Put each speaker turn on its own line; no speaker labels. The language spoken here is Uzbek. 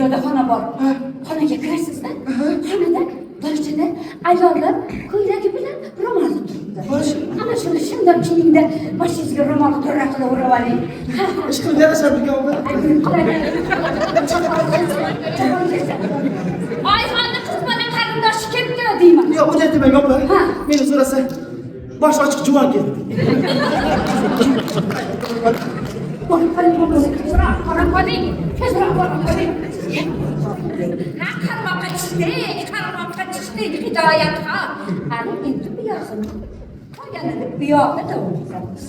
Yo'lda xona bor. Xonaga kirasizda. Xonada darchada ayollar ko'ylagi bilan ro'mol turibdi. Ana shuni shundoq kiyingda boshingizga ro'mol to'ra qilib urib oling.
Ish qilib berasizmi opa?
Oyxonni qiz bilan qarindoshi kelibdi deyman.
Yo'q, uni aytmang opa. Meni so'rasa, bosh ochiq juvon keldi.
Qarmoqqa tushdi, hidoyat xon. Ana endi bu yoqni. Qolganini bu yoqda davom etamiz.